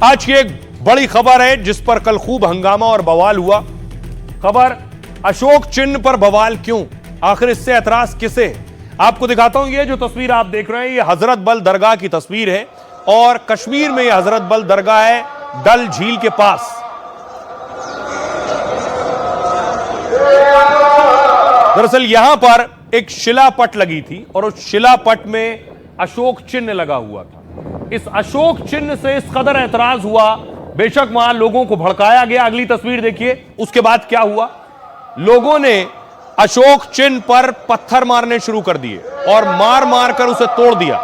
आज की एक बड़ी खबर है जिस पर कल खूब हंगामा और बवाल हुआ। खबर अशोक चिन्ह पर बवाल क्यों, आखिर इससे एतराज किसे? आपको दिखाता हूं। ये जो तस्वीर आप देख रहे हैं ये हजरत बल दरगाह की तस्वीर है और कश्मीर में ये हजरत बल दरगाह है, डल झील के पास। दरअसल यहां पर एक शिलापट लगी थी और उस शिलापट में अशोक चिन्ह लगा हुआ था। इस अशोक चिन्ह से इस कदर ऐतराज हुआ, बेशक वहां लोगों को भड़काया गया। अगली तस्वीर देखिए, उसके बाद क्या हुआ। लोगों ने अशोक चिन्ह पर पत्थर मारने शुरू कर दिए और मार मार कर उसे तोड़ दिया।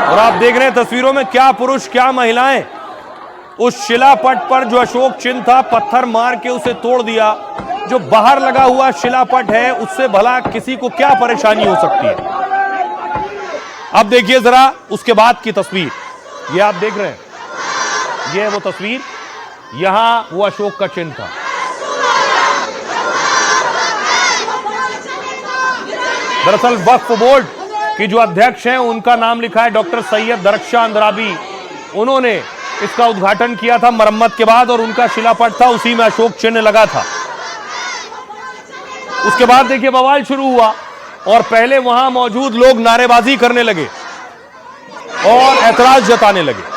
और आप देख रहे हैं तस्वीरों में क्या पुरुष क्या महिलाएं। उस शिलापट पर जो अशोक चिन्ह था पत्थर मार के उसे तोड़ दिया। जो बाहर लगा हुआ शिलापट है उससे भला किसी को क्या परेशानी हो सकती है। अब देखिए जरा उसके बाद की तस्वीर, ये आप देख रहे हैं, ये है वो तस्वीर, यहां वो अशोक का चिन्ह था। दरअसल वक्फ बोर्ड की जो अध्यक्ष हैं उनका नाम लिखा है डॉक्टर सैयद दरख्शान अंद्राबी। उन्होंने इसका उद्घाटन किया था मरम्मत के बाद और उनका शिलापट था, उसी में अशोक चिन्ह लगा था। उसके बाद देखिए बवाल शुरू हुआ और पहले वहां मौजूद लोग नारेबाजी करने लगे और ऐतराज जताने लगे।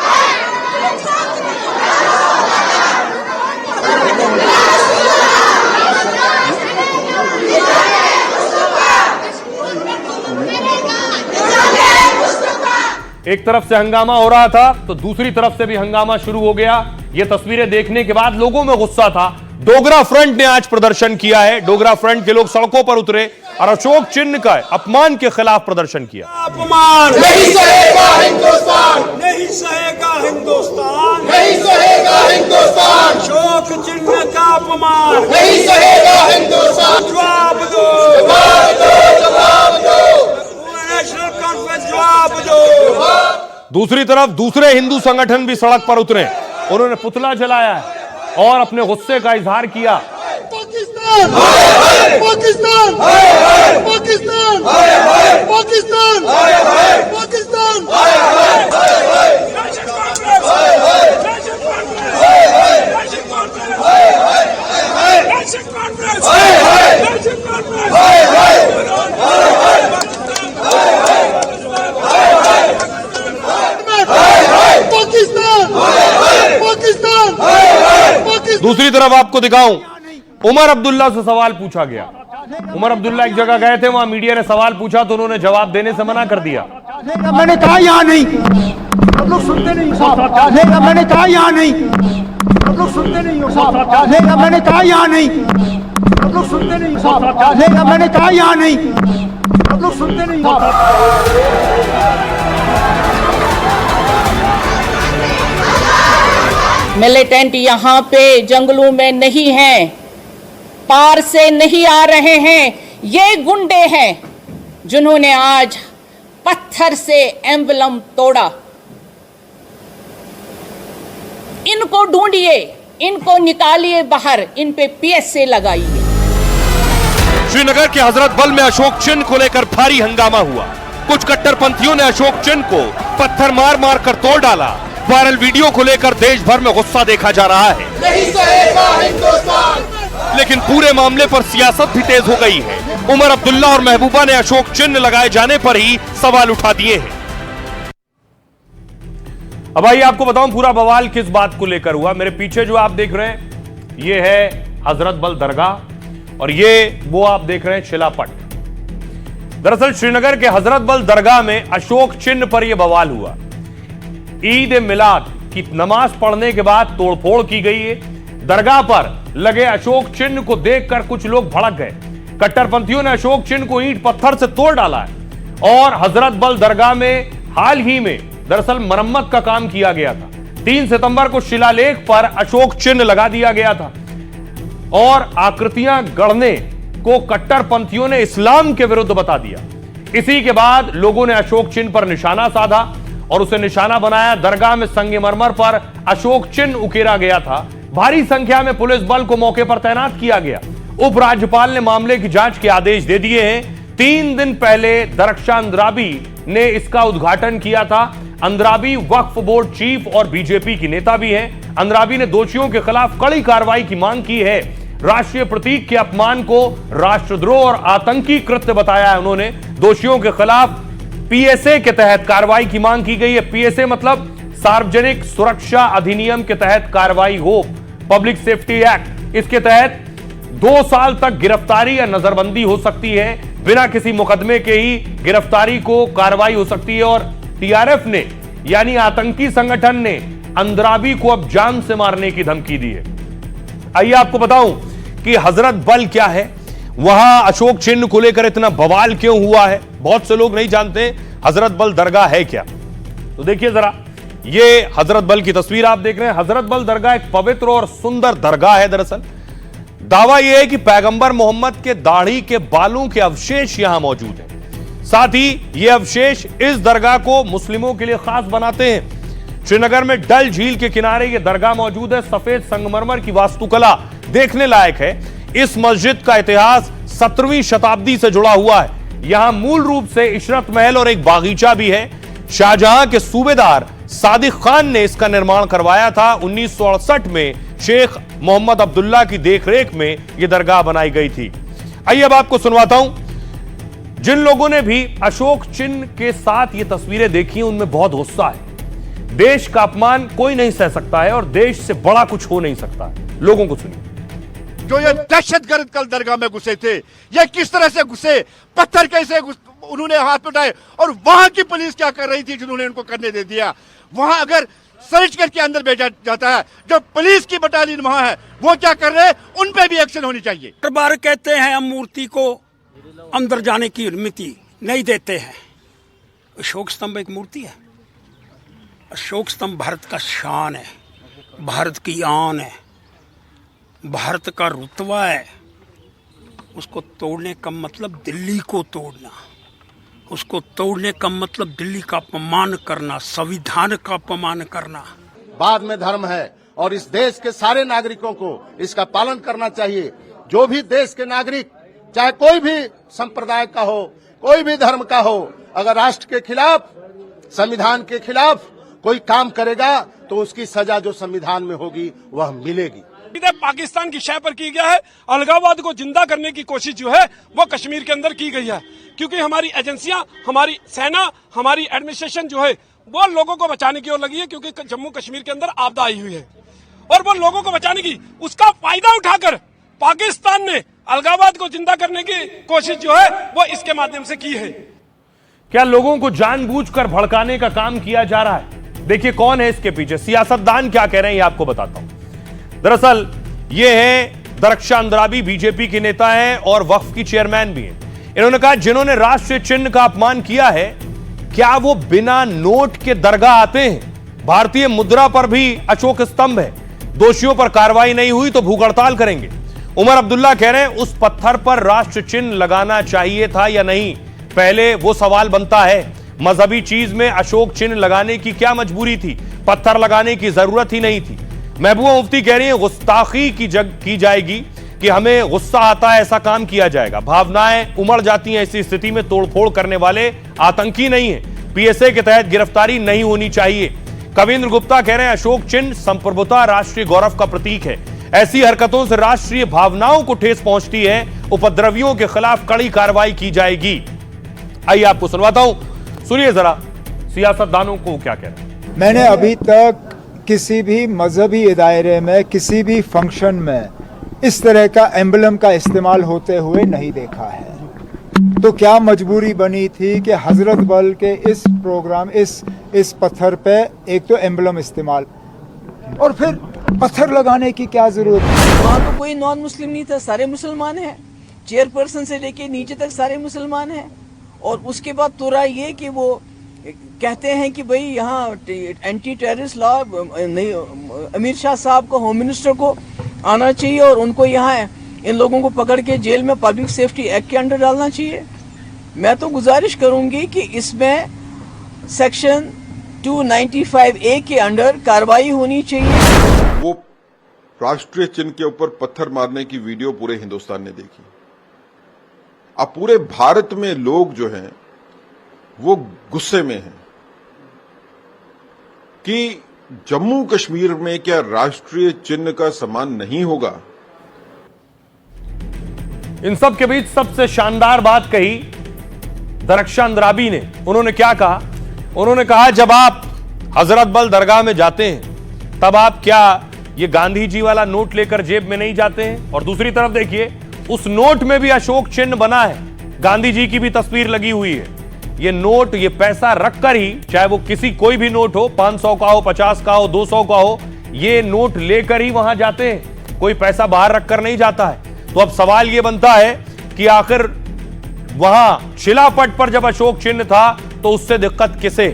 एक तरफ से हंगामा हो रहा था तो दूसरी तरफ से भी हंगामा शुरू हो गया। ये तस्वीरें देखने के बाद लोगों में गुस्सा था। डोगरा फ्रंट ने आज प्रदर्शन किया है। डोगरा फ्रंट के लोग सड़कों पर उतरे और अशोक चिन्ह का अपमान के खिलाफ प्रदर्शन किया। अपमान नहीं सहेगा हिंदुस्तान, नहीं सहेगा हिंदुस्तान, नहीं सहेगा हिंदुस्तान। अशोक चिन्ह का अपमान नहीं सहेगा हिंदुस्तान। जवाब दो, जवाब दो, जवाब दो। नेशनल कॉन्फ्रेंस जवाब दो। दूसरी तरफ दूसरे हिंदू संगठन भी सड़क पर उतरे, उन्होंने पुतला जलाया है और अपने गुस्से का इजहार किया। पाकिस्तान, पाकिस्तान, पाकिस्तान, पाकिस्तान, पाकिस्तान। दूसरी तरफ आपको दिखाऊं, उमर अब्दुल्ला से सवाल पूछा गया। उमर अब्दुल्ला एक जगह गए थे, वहां मीडिया ने सवाल पूछा तो उन्होंने जवाब देने से मना कर दिया। मैंने कहा यहाँ नहीं, आप लोग सुनते नहीं हो साहब। मैंने कहा यहाँ नहीं, आप लोग सुनते नहीं हो साहब। मैंने कहा यहाँ नहीं, आप लोग सुनते नहीं हो साहब। मैंने कहा यहाँ नहीं, आप लोग सुनते नहीं हो साहब। मिलिटेंट यहाँ पे जंगलों में नहीं हैं, पार से नहीं आ रहे हैं। ये गुंडे हैं जिन्होंने आज पत्थर से एम्बलम तोड़ा। इनको ढूंढिए, इनको निकालिए बाहर, इन पे पीएसए लगाइए। श्रीनगर के हजरत बल में अशोक चिन्ह को लेकर भारी हंगामा हुआ। कुछ कट्टरपंथियों ने अशोक चिन्ह को पत्थर मार मार कर तोड़ डाला। वायरल वीडियो को लेकर देश भर में गुस्सा देखा जा रहा है। नहीं सहेगा हिंदुस्तान। लेकिन पूरे मामले पर सियासत भी तेज हो गई है। उमर अब्दुल्ला और महबूबा ने अशोक चिन्ह लगाए जाने पर ही सवाल उठा दिए हैं। अब आइए आपको बताऊं पूरा बवाल किस बात को लेकर हुआ। मेरे पीछे जो आप देख रहे हैं ये है हजरत बल दरगाह और ये वो आप देख रहे हैं शिलापट। दरअसल श्रीनगर के हजरत बल दरगाह में अशोक चिन्ह पर यह बवाल हुआ। ईद मिलाद की नमाज पढ़ने के बाद तोड़फोड़ की गई है। दरगाह पर लगे अशोक चिन्ह को देखकर कुछ लोग भड़क गए। कट्टरपंथियों ने अशोक चिन्ह को ईंट पत्थर से तोड़ डाला है और हजरत बल दरगाह में हाल ही में दरअसल मरम्मत का काम किया गया था। 3 सितंबर को शिलालेख पर अशोक चिन्ह लगा दिया गया था और आकृतियां गढ़ने को कट्टरपंथियों ने इस्लाम के विरुद्ध बता दिया। इसी के बाद लोगों ने अशोक चिन्ह पर निशाना साधा और उसे निशाना बनाया। दरगाह में संगमरमर पर अशोक चिन्ह उकेरा गया था। भारी संख्या में पुलिस बल को मौके पर तैनात किया गया। उपराज्यपाल ने मामले की जांच के आदेश दे दिए हैं। 3 दिन पहले दरख्शां अंद्राबी ने इसका उद्घाटन किया था। अंद्राबी वक्फ बोर्ड चीफ और बीजेपी की नेता भी हैं। अंद्राबी ने दोषियों के खिलाफ कड़ी कार्रवाई की मांग की है। राष्ट्रीय प्रतीक के अपमान को राष्ट्रद्रोह और आतंकी कृत्य बताया है उन्होंने। दोषियों के खिलाफ पीएसए के तहत कार्रवाई की मांग की गई है। पीएसए मतलब सार्वजनिक सुरक्षा अधिनियम के तहत कार्रवाई हो, पब्लिक सेफ्टी एक्ट। इसके तहत 2 साल तक गिरफ्तारी या नजरबंदी हो सकती है। बिना किसी मुकदमे के ही गिरफ्तारी को कार्रवाई हो सकती है। और टीआरएफ ने यानी आतंकी संगठन ने अंद्राबी को अब जान से मारने की धमकी दी है। आइए आपको बताऊं कि हजरत बल क्या है, वहां अशोक चिन्ह को लेकर इतना बवाल क्यों हुआ है। बहुत से लोग नहीं जानते हजरत बल दरगाह है क्या। तो देखिए जरा, ये हजरत बल की तस्वीर आप देख रहे हैं। हजरत बल दरगाह एक पवित्र और सुंदर दरगाह है। दरअसल दावा यह है कि पैगंबर मोहम्मद के दाढ़ी के बालों के अवशेष यहां मौजूद हैं। साथ ही ये अवशेष इस दरगाह को मुस्लिमों के लिए खास बनाते हैं। श्रीनगर में डल झील के किनारे यह दरगाह मौजूद है। सफेद संगमरमर की वास्तुकला देखने लायक है। इस मस्जिद का इतिहास 17वीं शताब्दी से जुड़ा हुआ है। यहां मूल रूप से इशरत महल और एक बागीचा भी है। शाहजहां के सूबेदार सादिक खान ने इसका निर्माण करवाया था। 1968 में शेख मोहम्मद अब्दुल्ला की देखरेख में यह दरगाह बनाई गई थी। आइए अब आपको सुनवाता हूं। जिन लोगों ने भी अशोक चिन्ह के साथ ये तस्वीरें देखी उनमें बहुत गुस्सा है। देश का अपमान कोई नहीं सह सकता है और देश से बड़ा कुछ हो नहीं सकता है। लोगों को सुनिए। जो ये दहशतगर्द कल दरगाह में घुसे थे, ये किस तरह से घुसे, पत्थर कैसे उन्होंने हाथ में उठाए, और वहां की पुलिस क्या कर रही थी जिन्होंने उनको करने दे दिया। वहां अगर सर्च करके अंदर भेजा जाता है, जो पुलिस की बटालियन वहां है वो क्या कर रहे हैं, उन पे भी एक्शन होनी चाहिए। हर बार कहते हैं हम मूर्ति को अंदर जाने की अनुमति नहीं देते हैं। अशोक स्तंभ एक मूर्ति है। अशोक स्तंभ भारत का शान है, भारत की आन है, भारत का रुतबा है। उसको तोड़ने का मतलब दिल्ली को तोड़ना, उसको तोड़ने का मतलब दिल्ली का अपमान करना, संविधान का अपमान करना। बाद में धर्म है और इस देश के सारे नागरिकों को इसका पालन करना चाहिए। जो भी देश के नागरिक, चाहे कोई भी संप्रदाय का हो, कोई भी धर्म का हो, अगर राष्ट्र के खिलाफ, संविधान के खिलाफ कोई काम करेगा तो उसकी सजा जो संविधान में होगी वह मिलेगी। पाकिस्तान की शय पर की गया है। अलगाववाद को जिंदा करने की कोशिश जो है वो कश्मीर के अंदर की गई है, क्योंकि हमारी एजेंसियां, हमारी सेना, हमारी एडमिनिस्ट्रेशन जो है वो लोगों को बचाने की ओर लगी है, क्योंकि जम्मू कश्मीर के अंदर आपदा आई हुई है और वो लोगों को बचाने की, उसका फायदा उठाकर पाकिस्तान ने अलगाववाद को जिंदा करने की कोशिश जो है वो इसके माध्यम से की है। क्या लोगों को जानबूझकर भड़काने का काम किया जा रहा है? देखिए कौन है इसके पीछे, सियासतदान क्या कह रहे हैं ये आपको बताता हूं। दरअसल ये है दरख्शां अंद्राबी, बीजेपी के नेता हैं और वक्फ की चेयरमैन भी हैं। इन्होंने कहा जिन्होंने राष्ट्रीय चिन्ह का अपमान किया है, क्या वो बिना नोट के दरगाह आते हैं? भारतीय मुद्रा पर भी अशोक स्तंभ है। दोषियों पर कार्रवाई नहीं हुई तो भूख हड़ताल करेंगे। उमर अब्दुल्ला कह रहे हैं उस पत्थर पर राष्ट्र चिन्ह लगाना चाहिए था या नहीं, पहले वो सवाल बनता है। मजहबी चीज में अशोक चिन्ह लगाने की क्या मजबूरी थी? पत्थर लगाने की जरूरत ही नहीं थी। महबूबा मुफ्ती कह रही है गुस्ताखी की जाएगी कि हमें गुस्सा आता है, ऐसा काम किया जाएगा। भावनाएं उमड़ जाती हैं, ऐसी स्थिति में तोड़फोड़ करने वाले आतंकी नहीं है। पीएसए के तहत गिरफ्तारी नहीं होनी चाहिए। कविंद्र गुप्ता कह रहे हैं अशोक चिन्ह संप्रभुता, राष्ट्रीय गौरव का प्रतीक है। ऐसी हरकतों से राष्ट्रीय भावनाओं को ठेस पहुंचती है। उपद्रवियों के खिलाफ कड़ी कार्रवाई की जाएगी। आइए आपको सुनवाता हूं, सुनिए जरा सियासतदानों को क्या कह रहे हैं। मैंने अभी तक किसी भी मजहबी दायरे में, किसी भी फंक्शन में इस तरह का एम्बलम का इस्तेमाल होते हुए नहीं देखा है। तो क्या मजबूरी बनी थी कि हजरत बल के इस प्रोग्राम, इस पत्थर पे एक तो एम्बलम इस्तेमाल और फिर पत्थर लगाने की क्या जरूरत है? वहाँ तो कोई नॉन मुस्लिम नहीं था, सारे मुसलमान हैं। चेयरपर्सन से लेके नीचे तक सारे मुसलमान हैं। और उसके बाद तुरा ये कि वो कहते हैं कि भाई यहाँ एंटी टेररिस्ट लॉ नहीं, अमीर शाह साहब को, होम मिनिस्टर को आना चाहिए और उनको यहाँ इन लोगों को पकड़ के जेल में पब्लिक सेफ्टी एक्ट के अंडर डालना चाहिए। मैं तो गुजारिश करूंगी कि इसमें सेक्शन 295A के अंडर कार्रवाई होनी चाहिए। वो राष्ट्रीय चिन्ह के ऊपर पत्थर मारने की वीडियो पूरे हिंदुस्तान ने देखी। अब पूरे भारत में लोग जो हैं वो गुस्से में हैं कि जम्मू कश्मीर में क्या राष्ट्रीय चिन्ह का सम्मान नहीं होगा। इन सब के बीच सबसे शानदार बात कही दरख्शां अंद्राबी ने। उन्होंने क्या कहा? उन्होंने कहा जब आप हजरत बल दरगाह में जाते हैं तब आप क्या ये गांधी जी वाला नोट लेकर जेब में नहीं जाते हैं? और दूसरी तरफ देखिए, उस नोट में भी अशोक चिन्ह बना है, गांधी जी की भी तस्वीर लगी हुई है। ये नोट, ये पैसा रखकर ही, चाहे वो किसी कोई भी नोट हो, 500 का हो, 50 का हो, 200 का हो, ये नोट लेकर ही वहां जाते हैं, कोई पैसा बाहर रखकर नहीं जाता है। तो अब सवाल ये बनता है कि आखिर वहां शिलापट पर जब अशोक चिन्ह था तो उससे दिक्कत किसे?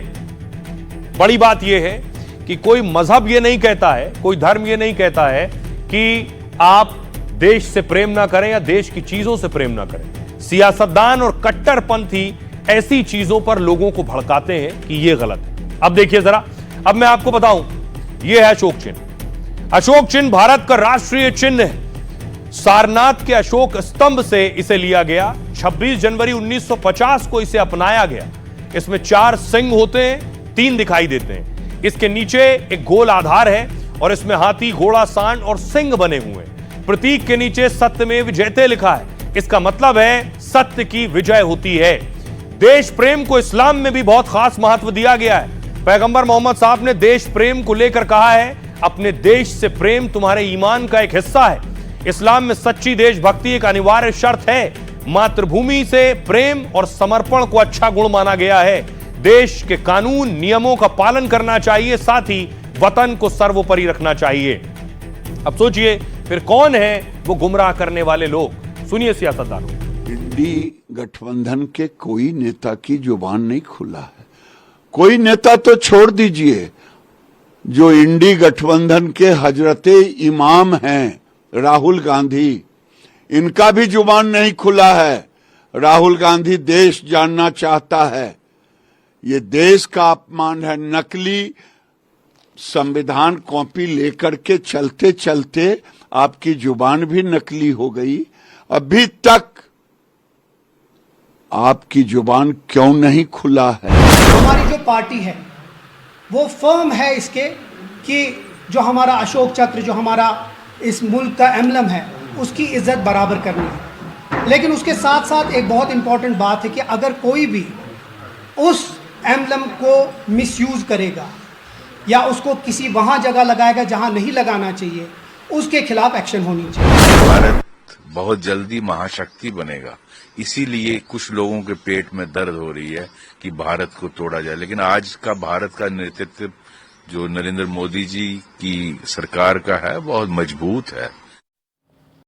बड़ी बात यह है कि कोई मजहब ये नहीं कहता है, कोई धर्म ये नहीं कहता है कि आप देश से प्रेम ना करें या देश की चीजों से प्रेम ना करें। सियासतदान और कट्टरपंथी ऐसी चीजों पर लोगों को भड़काते हैं कि यह गलत है। अब देखिए जरा, अब मैं आपको बताऊं, यह है अशोक चिन्ह। अशोक चिन्ह भारत का राष्ट्रीय चिन्ह है। सारनाथ के अशोक स्तंभ से इसे लिया गया। 26 जनवरी 1950 को इसे अपनाया गया। इसमें 4 सिंह होते हैं, 3 दिखाई देते हैं। इसके नीचे एक गोल आधार है और इसमें हाथी, घोड़ा, सांड और सिंह बने हुए हैं। प्रतीक के नीचे सत्यमेव जयते लिखा है। इसका मतलब है सत्य की विजय होती है। देश प्रेम को इस्लाम में भी बहुत खास महत्व दिया गया है। पैगंबर मोहम्मद साहब ने देश प्रेम को लेकर कहा है, अपने देश से प्रेम तुम्हारे ईमान का एक हिस्सा है। इस्लाम में सच्ची देशभक्ति एक अनिवार्य शर्त है। मातृभूमि से प्रेम और समर्पण को अच्छा गुण माना गया है। देश के कानून नियमों का पालन करना चाहिए, साथ ही वतन को सर्वोपरि रखना चाहिए। अब सोचिए फिर कौन है वो गुमराह करने वाले लोग? सुनिए सियासतदानों। इंडी गठबंधन के कोई नेता की जुबान नहीं खुला है। कोई नेता तो छोड़ दीजिए, जो इंडी गठबंधन के हजरते इमाम हैं राहुल गांधी, इनका भी जुबान नहीं खुला है। राहुल गांधी देश जानना चाहता है। ये देश का अपमान है। नकली संविधान कॉपी लेकर के चलते चलते आपकी जुबान भी नकली हो गई। अभी तक आपकी जुबान क्यों नहीं खुला है? हमारी जो पार्टी है वो फर्म है इसके कि जो हमारा अशोक चक्र, जो हमारा इस मुल्क का एम्बलम है, उसकी इज्जत बराबर करनी है। लेकिन उसके साथ साथ एक बहुत इंपॉर्टेंट बात है कि अगर कोई भी उस एम्बलम को मिसयूज करेगा या उसको किसी वहां जगह लगाएगा जहां नहीं लगाना चाहिए, उसके खिलाफ एक्शन होनी चाहिए। भारत बहुत जल्दी महाशक्ति बनेगा, इसीलिए कुछ लोगों के पेट में दर्द हो रही है कि भारत को तोड़ा जाए। लेकिन आज का भारत का नेतृत्व जो नरेंद्र मोदी जी की सरकार का है बहुत मजबूत है।